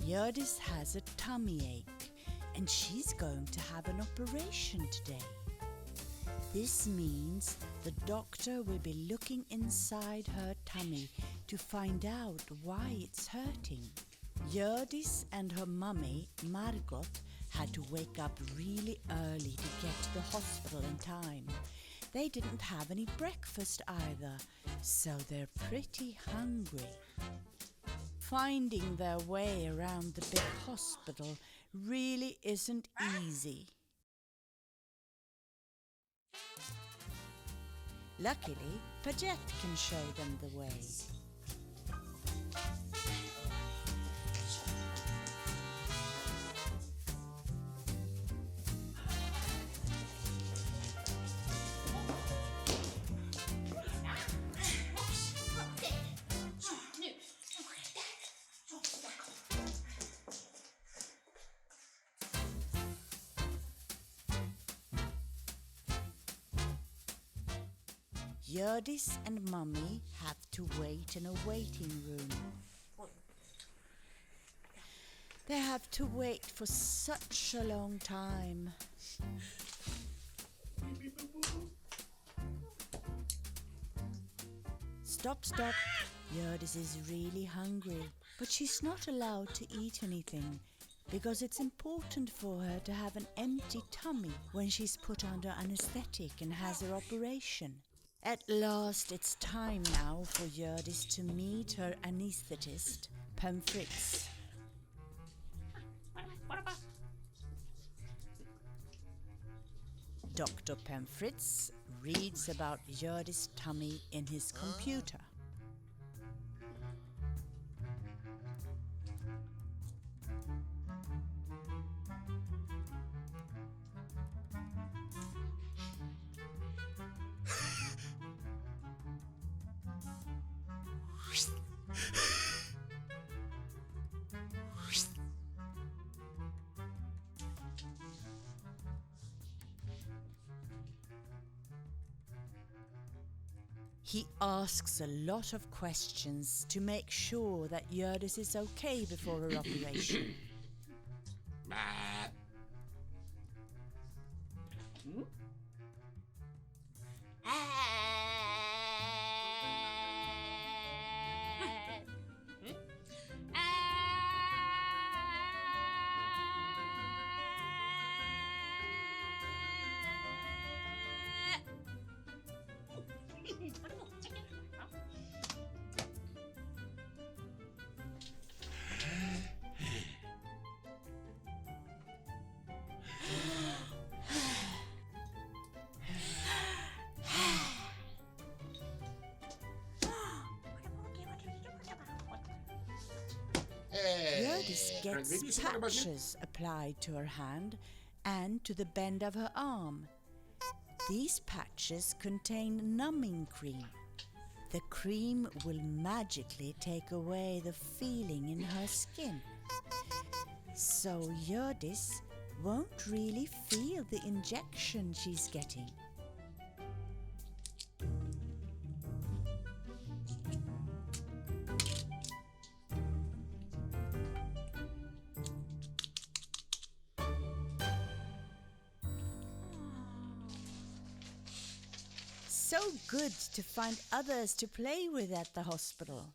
Hjördis has a tummy ache and she's going to have an operation today. This means the doctor will be looking inside her tummy to find out why it's hurting. Hjördis and her mummy, Margot, had to wake up really early to get to the hospital in time. They didn't have any breakfast either, so they're pretty hungry. Finding their way around the big hospital really isn't easy. Luckily, Paget can show them the way. Hjördis and Mummy have to wait in a waiting room. They have to wait for such a long time. Stop. Hjördis is really hungry, but she's not allowed to eat anything because it's important for her to have an empty tummy when she's put under anesthetic and has her operation. At last, it's time now for Hjördis to meet her anesthetist, Pam-Fritz. Dr. Pam-Fritz reads about Hjördis' tummy in his computer. He asks a lot of questions to make sure that Hjördis is okay before her operation. Hjördis gets patches applied to her hand and to the bend of her arm. These patches contain numbing cream. The cream will magically take away the feeling in her skin. So Hjördis won't really feel the injection she's getting. So good to find others to play with at the hospital.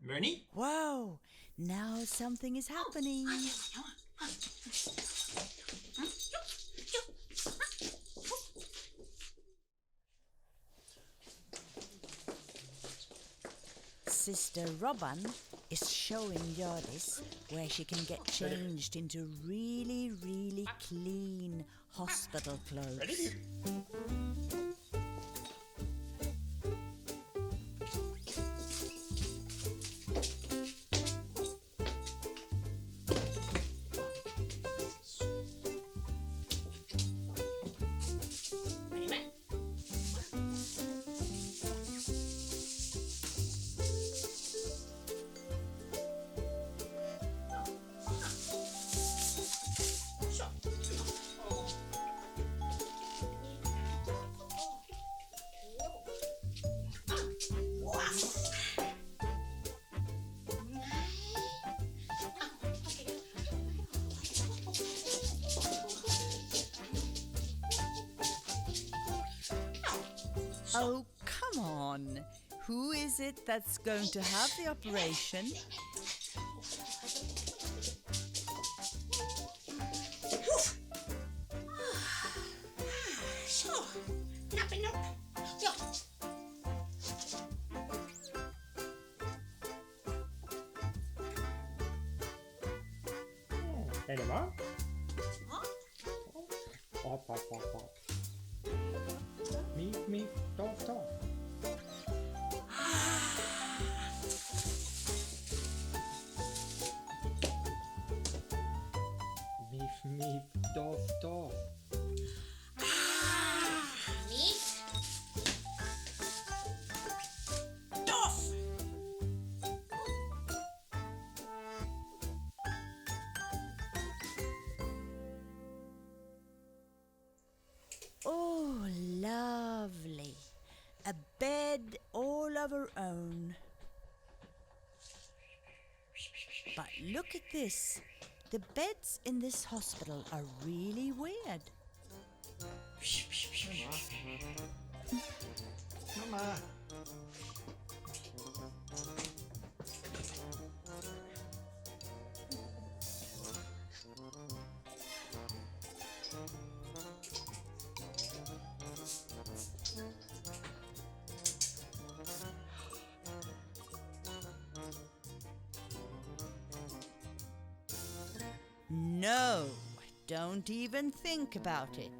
Bernie? Wow, now something is happening. Sister Robin is showing Hjördis where she can get changed into really, really clean hospital clothes. Oh, come on. Who is it that's going to have the operation? Så, nappen upp. Ja. Är det va? Ja. Hopp. Mip, doff. Mip, doff. Mitt. Doff. Oh, lovely. A bed all of her own. But look at this. The beds in this hospital are really weird. Mamma. No, don't even think about it.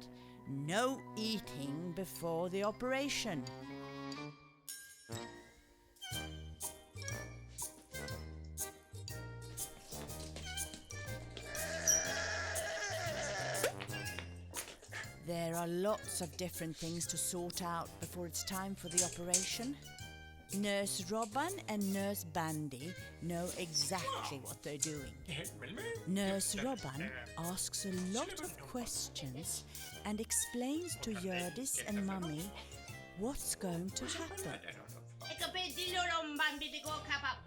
No eating before the operation. There are lots of different things to sort out before it's time for the operation. Nurse Robban and Nurse Bandy know exactly what they're doing. Nurse Robban asks a lot of questions and explains to Hjördis and Mummy what's going to happen. Eka bedilo romban bidigo kabab.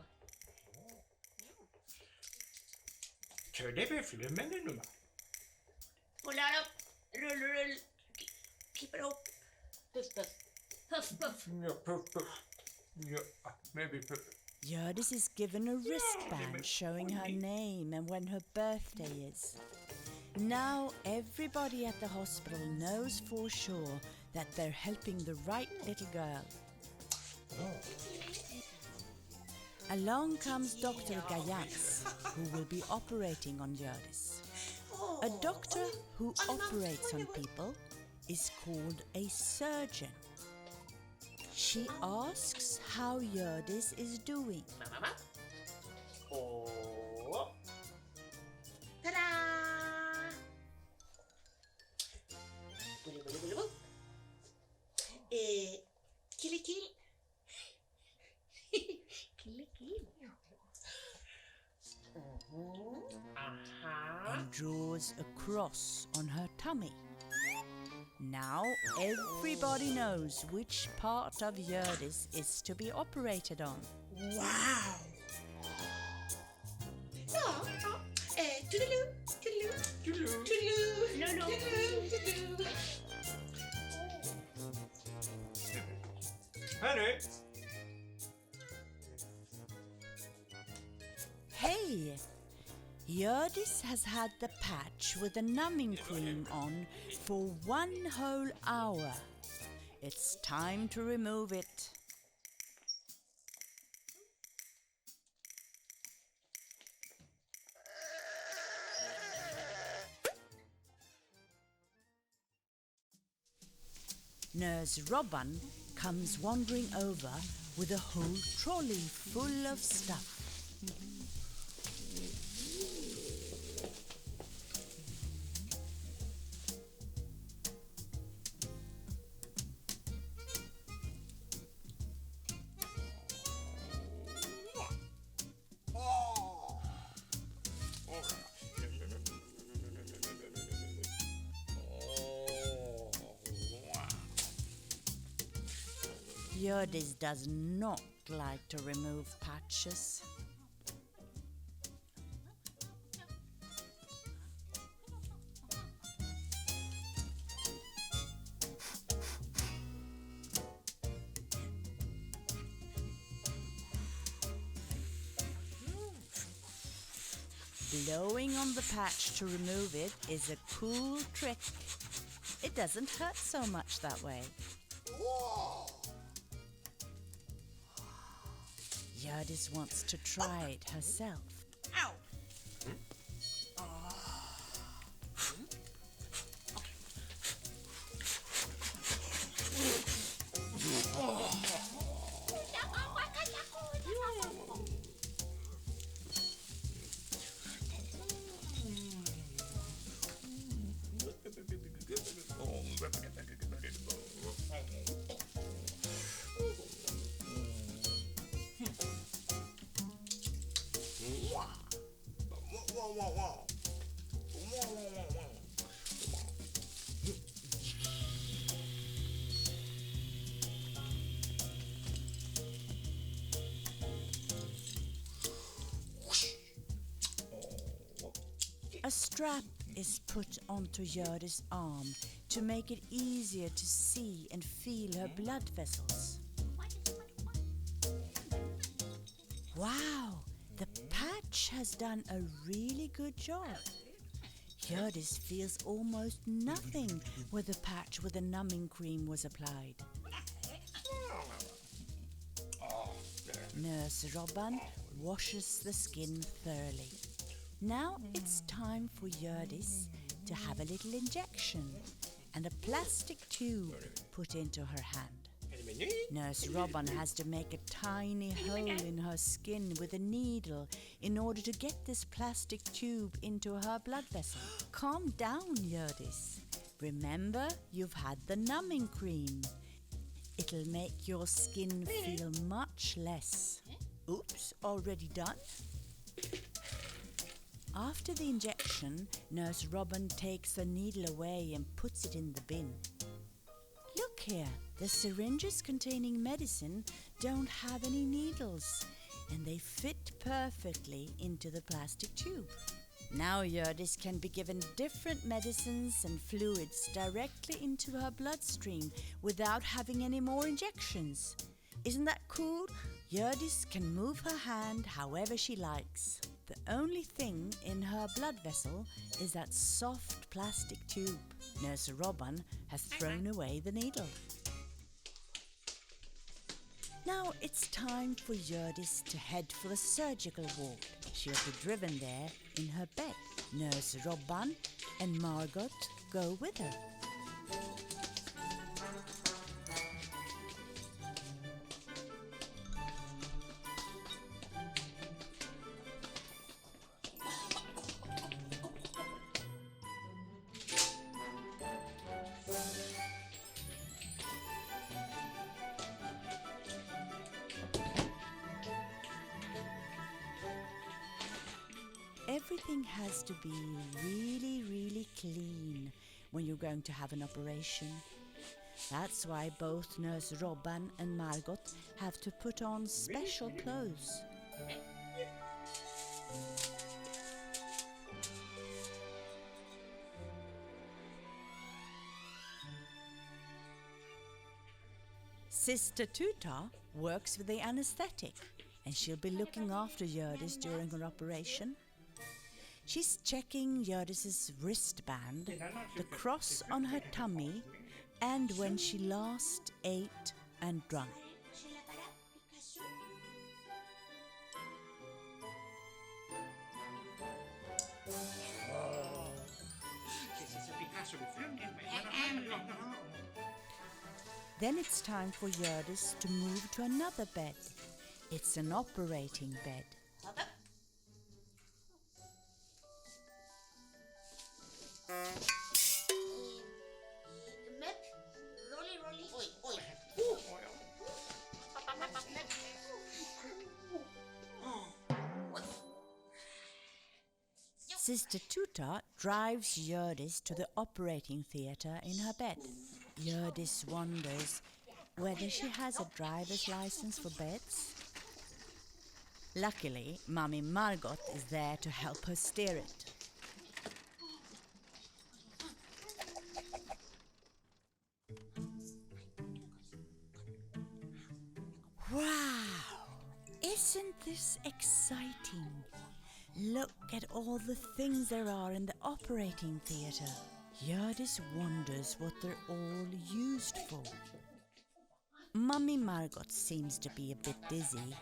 Körde vi filmen nu? Pull up. Rull. Keep it up. Puff. Ja, puff. Ja, maybe puff. Hjördis is given a wristband showing her name and when her birthday is. Now everybody at the hospital knows for sure that they're helping the right little girl. Along comes Dr. Gajans, who will be operating on Hjördis. A doctor who operates on people is called a surgeon. She asks how Hjördis is doing. Åh. Ta-da! Bully. Kill. Kill. And draws a cross on her tummy. Now everybody knows which part of Hjördis is to be operated on. Wow! Ja. Toodaloo. No. Hörru. Hey! Hjördis has had the patch with the numbing cream on for 1 whole hour. It's time to remove it. Nurse Robban comes wandering over with a whole trolley full of stuff. Hjördis does not like to remove patches. Blowing on the patch to remove it is a cool trick. It doesn't hurt so much that way. Hjördis wants to try it herself. Ow. A strap is put onto Hjördis' arm to make it easier to see and feel her blood vessels. Wow, the patch has done a really good job. Hjördis feels almost nothing where the patch with the numbing cream was applied. Nurse Robban washes the skin thoroughly. Now it's time for Hjördis to have a little injection and a plastic tube put into her hand. Nurse Robban has to make a tiny hole in her skin with a needle in order to get this plastic tube into her blood vessel. Calm down, Hjördis. Remember, you've had the numbing cream. It'll make your skin feel much less. Oops, already done? After the injection, Nurse Robban takes the needle away and puts it in the bin. Look here, the syringes containing medicine don't have any needles, and they fit perfectly into the plastic tube. Now Hjördis can be given different medicines and fluids directly into her bloodstream without having any more injections. Isn't that cool? Hjördis can move her hand however she likes. The only thing in her blood vessel is that soft plastic tube. Nurse Robban has thrown away the needle. Now it's time for Hjördis to head for the surgical ward. She'll be driven there in her bed. Nurse Robban and Margot go with her. Everything has to be really, really clean when you're going to have an operation. That's why both Nurse Robban and Margot have to put on special clothes. Sister Tuta works with the anesthetic, and she'll be looking after Hjördis during her operation. She's checking Hjördis' wristband, the cross on her tummy, and when she last ate and drank. Then it's time for Hjördis to move to another bed. It's an operating bed. Sister Tuta drives Hjördis to the operating theatre in her bed. Hjördis wonders whether she has a driver's license for beds. Luckily, Mummy Margot is there to help her steer it. Wow! Isn't this exciting? Look at all the things there are in the operating theatre. Hjördis wonders what they're all used for. Mummy Margot seems to be a bit dizzy,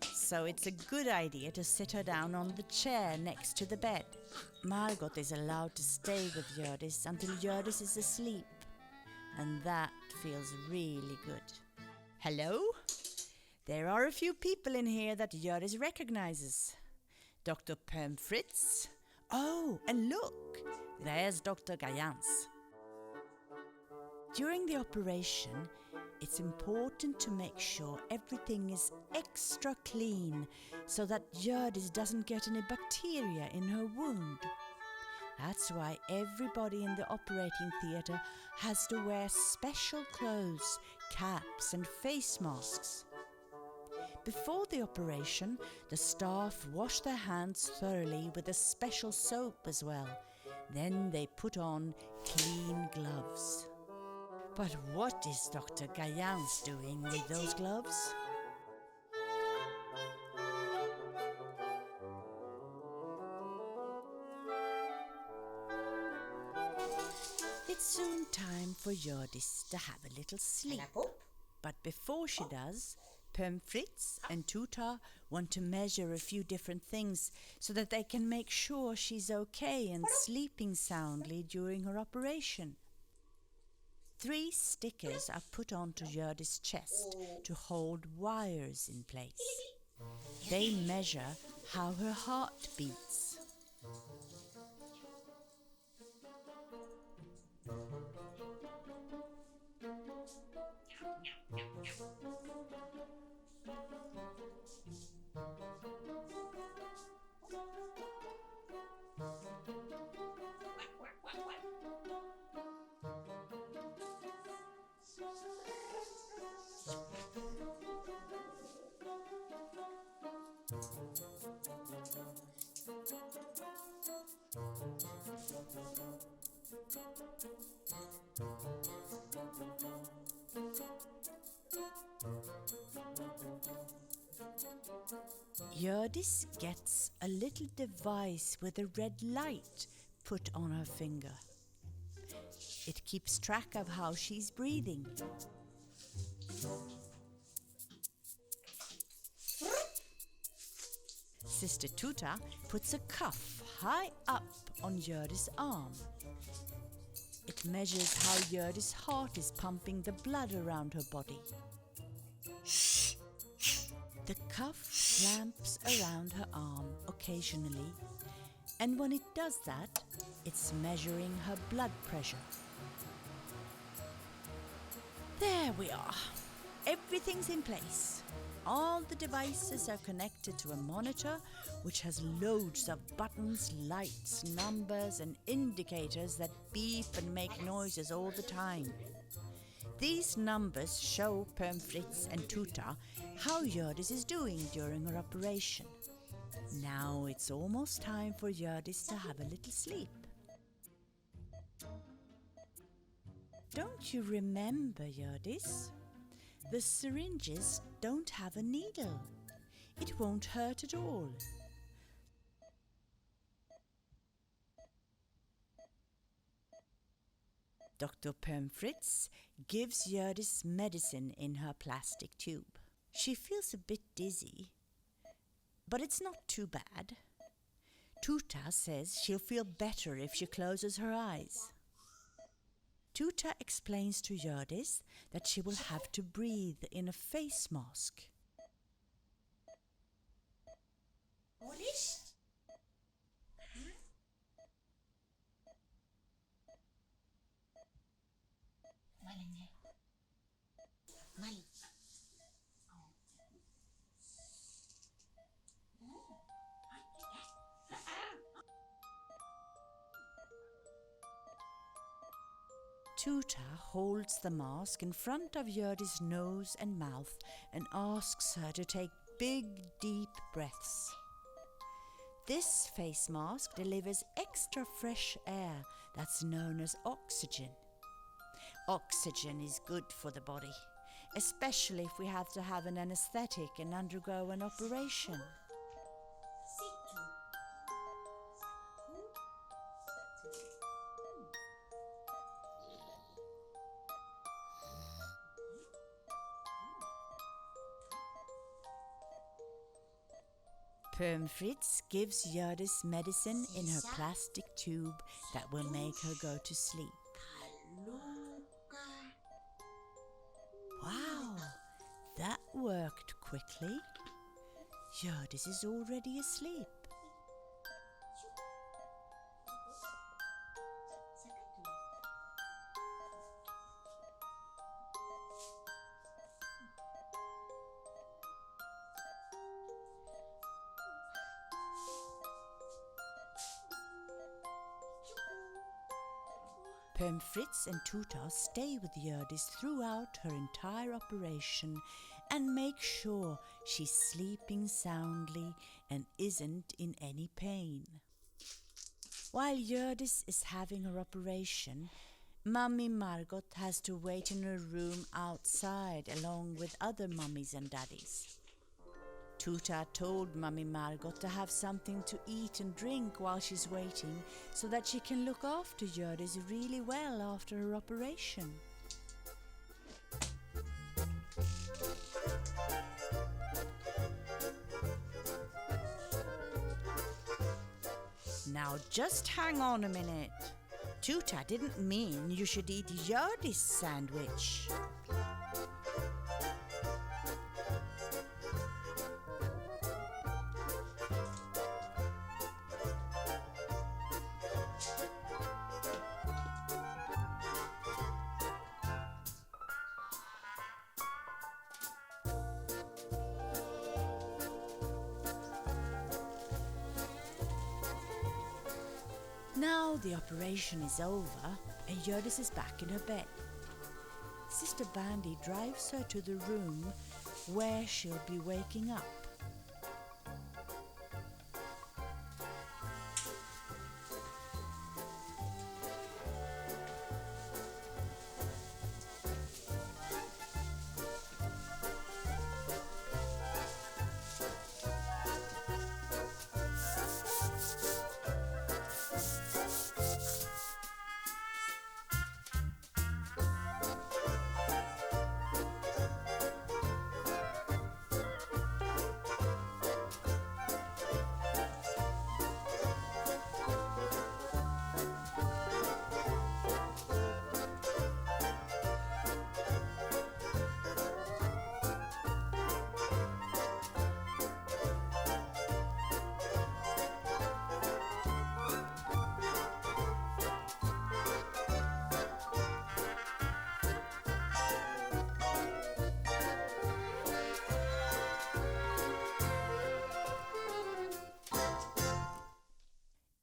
so it's a good idea to sit her down on the chair next to the bed. Margot is allowed to stay with Hjördis until Hjördis is asleep, and that feels really good. Hello? There are a few people in here that Hjördis recognizes. Dr. Pomfritz. Oh, and look, there's Dr. Gayans. During the operation, it's important to make sure everything is extra clean so that Hjördis doesn't get any bacteria in her wound. That's why everybody in the operating theatre has to wear special clothes, caps and face masks. Before the operation, the staff wash their hands thoroughly with a special soap as well. Then they put on clean gloves. But what is Dr. Gayans doing with those gloves? It's soon time for Hjördis to have a little sleep. But before she does, Pomfritz and Tuta want to measure a few different things so that they can make sure she's okay and sleeping soundly during her operation. 3 stickers are put onto Hjördis' chest to hold wires in place. They measure how her heart beats. Hjördis gets a little device with a red light put on her finger. It keeps track of how she's breathing. Sister Tuta puts a cuff high up on Hjördis' arm. It measures how Hjördis' heart is pumping the blood around her body. The cuff clamps around her arm occasionally, and when it does that, it's measuring her blood pressure. There we are. Everything's in place. All the devices are connected to a monitor which has loads of buttons, lights, numbers and indicators that beep and make noises all the time. These numbers show Pomfritz and Tuta how Hjördis is doing during her operation. Now it's almost time for Hjördis to have a little sleep. Don't you remember, Hjördis? The syringes don't have a needle. It won't hurt at all. Dr. Pomfritz gives Hjördis medicine in her plastic tube. She feels a bit dizzy, but it's not too bad. Tuta says she'll feel better if she closes her eyes. Tuta explains to Hjördis that she will have to breathe in a face mask. Tuta holds the mask in front of Hjördis' nose and mouth and asks her to take big, deep breaths. This face mask delivers extra fresh air that's known as oxygen. Oxygen is good for the body, especially if we have to have an anesthetic and undergo an operation. Perm Fritz gives Hjördis medicine in her plastic tube that will make her go to sleep. Luca. Wow, that worked quickly. Hjördis is already asleep. Perm Fritz and Tuta stay with Hjördis throughout her entire operation and make sure she's sleeping soundly and isn't in any pain. While Hjördis is having her operation, Mummy Margot has to wait in her room outside along with other mummies and daddies. Tuta told Mummy Margot to have something to eat and drink while she's waiting so that she can look after Hjördis really well after her operation. Now just hang on a minute. Tuta didn't mean you should eat Hjördis sandwich. Now the operation is over and Hjördis is back in her bed. Sister Bandy drives her to the room where she'll be waking up.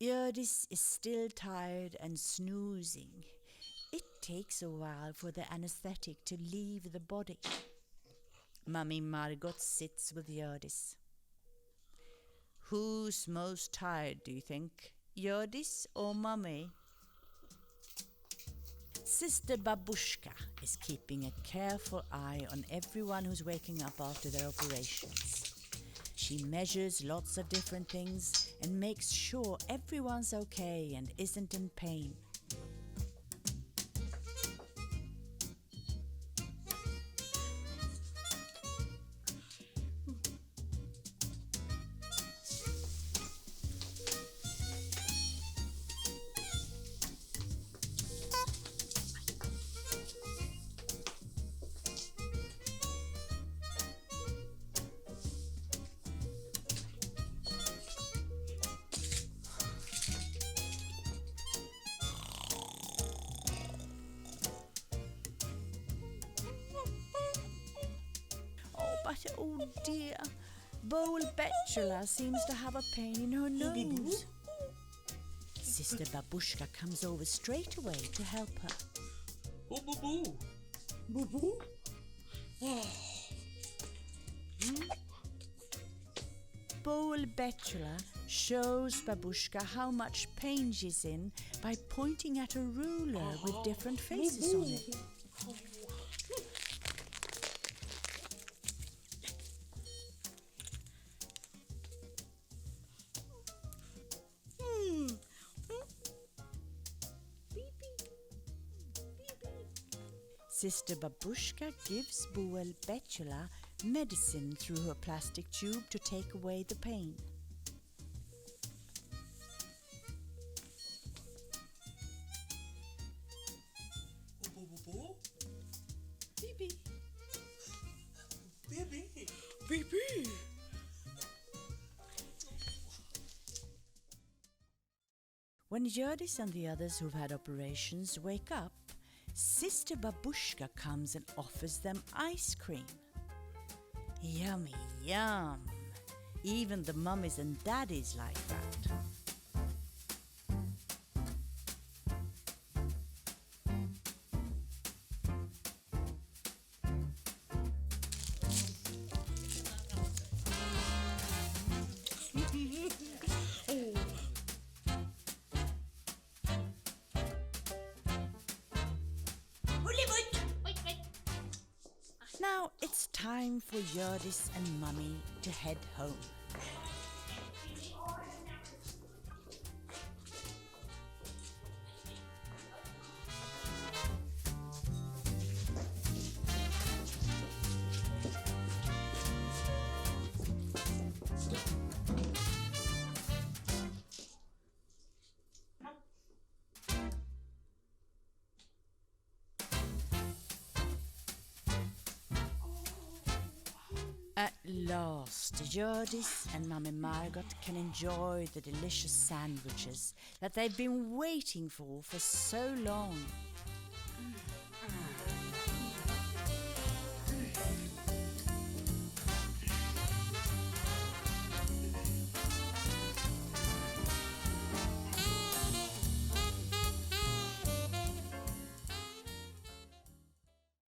Hjördis is still tired and snoozing. It takes a while for the anesthetic to leave the body. Mummy Margot sits with Hjördis. Who's most tired, do you think? Hjördis or Mummy? Sister Babushka is keeping a careful eye on everyone who's waking up after their operations. She measures lots of different things and makes sure everyone's okay and isn't in pain. But oh dear, Bowl Betula seems to have a pain in her nose. Sister Babushka comes over straight away to help her. Boo boo boo. Boo boo. Bowl Betula shows Babushka how much pain she's in by pointing at a ruler with different faces on it. Sister Babushka gives Bowl Betula medicine through her plastic tube to take away the pain. pee-pee. When Hjördis and the others who've had operations wake up, Sister Babushka comes and offers them ice cream. Yummy, yum. Even the mummies and daddies like that. Now it's time for Hjördis and Mummy to head home. At last, Hjördis and Mummy Margot can enjoy the delicious sandwiches that they've been waiting for so long.